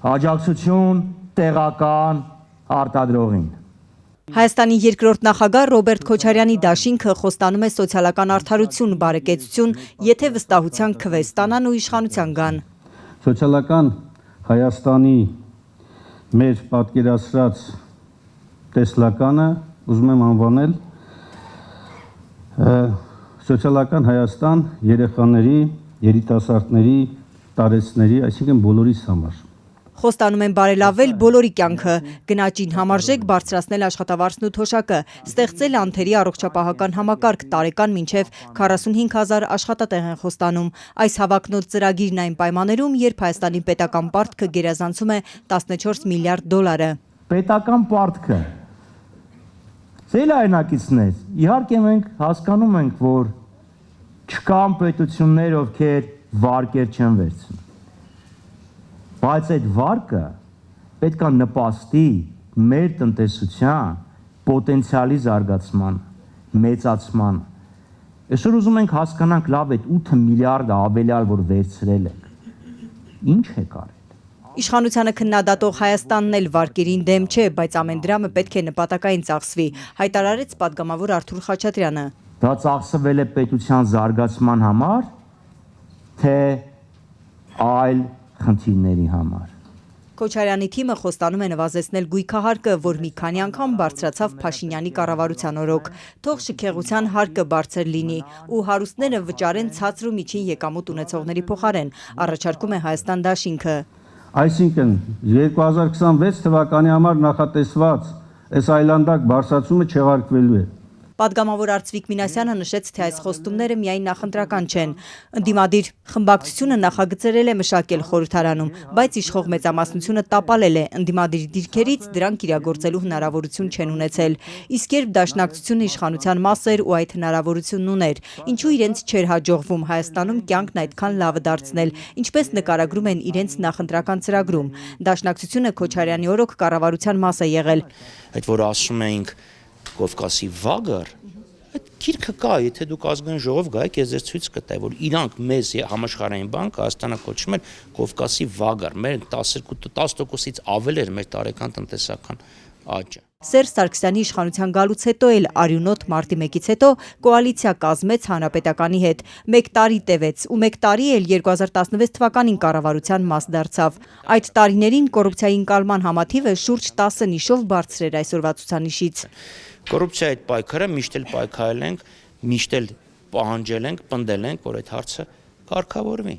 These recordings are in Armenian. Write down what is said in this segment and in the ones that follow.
աջակցություն տեղական արտադրողին։ Հայաստանի երկրորդ նախագահ Ռոբերտ Քոչարյանի դաշինքը խոստանում է սոցիալական արդարություն, բարեկեցություն, եթե վստահության քվե ստանան ու իշխանության գան։ Սոցիալական Հայաստանի մեր պատկերացրած տեսլականը ուզում եմ անվանել սոցիալական Հայաստան երեխաների, երիտասարդների, տարեցների, այսինքն բոլորիս համար։ Խոստանում են բարելավել բոլորի կյանքը, գնաճին համարժեք բարձրացնել աշխատավարձն ու թոշակը, ստեղծել անթերի առողջապահական համակարգ, տարեկան մինչև 45,000 աշխատատեղ են խոստանում։ Այս հավակնոտ ծրագիրն այն պայմաններում, երբ Հայաստանի պետական պարտքը գերազանցում է 14 միլիարդ դոլարը։ Պետական պարտքը ծելայնակիցներ, իհարկե մենք հասկանում ենք, որ չկան պետություններ, ովքեր վարկեր չեն վերցնում։ Բայց այդ վարկը պետք է նպաստի մեր տնտեսության պոտենցիալի զարգացման, մեծացման։ Այսօր ուզում ենք հասկանանք լավ այդ 8 միլիարդը ավելյալ, որ վերցրել եք, ինչ եք արել։ Իշխանությանը քննադատող Հայաստանն էլ վարկերին դեմ չէ, բայց ամեն դրամը պետք է նպատակային ծախսվի, հայտարարեց պատգամավոր Արթուր Խաչատրյանը։ Դա ծախսվել է պետության զարգացման համար, թե այլ խնդիրների համար։ Քոչարյանի թիմը խոստանում է նվազեցնել գույքահարկը, որ մի քանի անգամ բարձրացավ Փաշինյանի կառավարության օրոք։ Թող շքեղության հարկը բարձր լինի ու հարուստները վճարեն ցածր ու միջին եկամուտ ունեցողների փոխարեն, առաջարկում է Հայաստան դաշինքը։ Այսինքն 2026 թվականի համար նախատեսված այս այլանդակ բարձրացումը չեղարկվելու է։ Պատգամավոր Արծվիկ Մինասյանը նշեց, թե այս խոստումները միայն նախընտրական չեն։ Ընդդիմադիր խմբակցությունը նախագծերել է մշակել խորհրդարանում, բայց իշխող մեծամասնությունը տապալել է, ընդդիմադիր դիրքերից դրանք իրագործելու հնարավորություն չեն ունեցել։ Իսկ երբ դաշնակցությունը իշխանության մաս էր ու այդ հնարավորությունն ուներ, ինչու իրենց չէր հաջողվում Հայաստանում կյանքն այդքան լավը դարձնել, ինչպես նկարագրում են իրենց նախընտրական ծրագրում։ Դաշնակցությունը Քոչարյանի օրոք կառավարության մաս է եղել։ Այդ որ ասում էինք Կովկասի վագար, այդ գիրքը կա, եթե դուք ազգային ժողով գայք, ես ձեզ ցույց կտայի, որ իրանք մեզ համաշխարհային բանկը Հայաստանը կոչում էր Կովկասի վագար, մեր 10%-ից ավել էր մեր տարեկան տնտեսական աճը։ Սերժ Սարգսյանի իշխանության գալուց հետո էլ արյունոտ մարտի 1-ից հետո կոալիցիա կազմեց Հանրապետականի հետ։ 1 տարի տևեց ու 1 տարի էլ 2016 թվականին կառավարության մաս դարձավ։ Այդ տարիներին կոռուպցիայի ընկալման համաթիվը շուրջ 10 նիշով բարձր էր այսօրվա ցուցանիշից։ Կոռուպցիայի այդ պայքարը միշտ էլ պայքարել ենք, միշտ էլ պահանջել ենք, պնդել ենք, որ այդ հարցը կարգավորվի։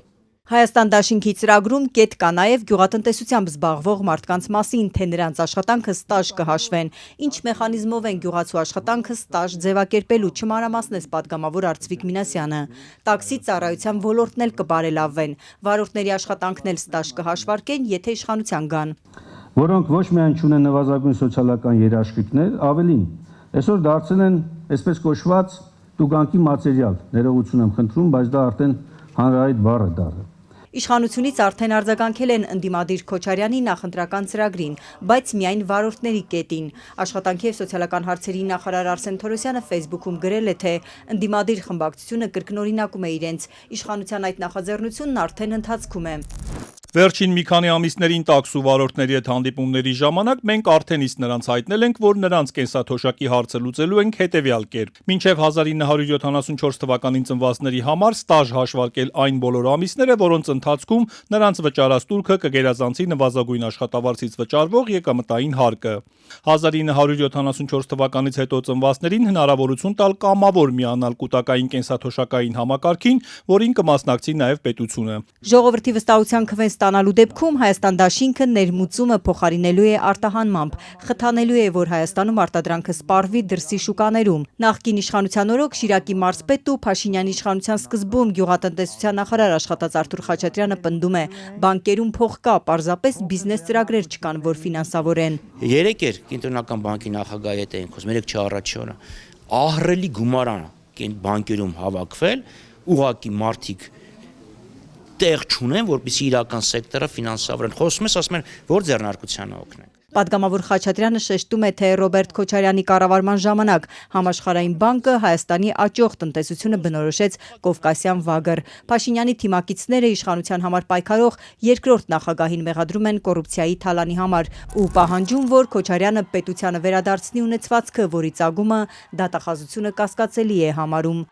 Հայաստան դաշինքի ծրագրում կետ կա նաև գյուղատնտեսությամբ զբաղվող մարդկանց մասին, թե նրանց աշխատանքը ստաժ կհաշվեն, ինչ մեխանիզմով են գյուղացու աշխատանքը ստաժ ձևակերպելու, չմանրամասնեց պատգամավոր Արծվիկ Մինասյանը։ Տաքսի ծառայության ոլորտն էլ կբարելավվեն, վարորդների աշխատանքն էլ ստաժ կհաշվարկեն, եթե իշխանության գան։ Որոնք ոչ միայն չունեն նվազագույն սոցիալական երաշխիքներ, ավելին, այսօր դարձել են այսպես կոչված տուգանքի մատերիալ, ներողություն եմ խնդրում, բայց դա արդեն հանրահայտ բառ է դառել։ Իշխանությունից արդեն արձագանքել են ընդդիմադիր Քոչարյանի նախընտրական ծրագրին, բայց միայն վարորդների կետին։ Աշխատանքի և սոցիալական հարցերի նախարար Արսեն Թորոսյանը Facebook-ում գրել է, թե ընդդիմադիր խմբակցությունը կրկնօրինակում է իրենց, իշխանության այդ նախաձեռնությունն արդեն ընթացքում է։ Վերջին մի քանի ամիսներին տաքսու վարորդների հետ հանդիպումների ժամանակ մենք արդեն իսկ նրանց հայտնել ենք, որ նրանց կենսաթոշակի հարցը լուծելու ենք հետևյալ կերպ. մինչև 1974 թվականին ծնվածների համար ստաժ հաշվարկել այն բոլոր ամիսները, որոնց ընթացքում նրանց վճարած տուրքը կգերազանցի նվազագույն աշխատավարձից վճարվող եկամտային հարկը։ 1974 թվականից հետո ծնվածներին հնարավորություն տալ կամավոր միանալ կൂട്ടակային կենսաթոշակային համակարգին, որին կմասնակցի նաև պետությունը։ Ժողովրդի վստահության քվեն ստանալու դեպքում Հայաստան դաշինքը ներմուծումը փոխարինելու է արտահանմամբ, խթանելու է, որ Հայաստանում արտադրանքը սպառվի դրսի շուկաներում։ Նախկին իշխանության օրոք Շիրակի մարզպետ ու Փաշինյանի իշխանության սկզբում գյուղատնտեսության նախարար աշխատած Արթուր Խաչատրյանը պնդում է, բանկերում փող կա, պարզապես բիզնես ծրագրեր չկան, որ ֆինանսավորեն։ Երեք էր Կենտրոնական բանկի նախագահի հետ էինք խոսում, 3 չառաջի օրը։ Ահռելի գումարան բանկերում հավաքվել, ուղղակի մարդիկ տեղ չունեն, որպեսզի իրական սեկտորը ֆինանսավորեն։ Խոսում ես, ասում են, որ ձեռնարկությանը օգնենք։ Պատգամավոր Խաչատրյանը շեշտում է, թե Ռոբերտ Քոչարյանի կառավարման ժամանակ Համաշխարհային բանկը Հայաստանի աճող տնտեսությունը բնորոշեց Կովկասյան վագր։ Փաշինյանի թիմակիցները իշխանության համար պայքարող երկրորդ նախագահին մեղադրում են կոռուպցիայի թալանի համար ու պահանջում, որ Քոչարյանը պետությանը վերադարձնի ունեցվածքը, որի ծագումը դատախազությունը կասկածելի է համարում։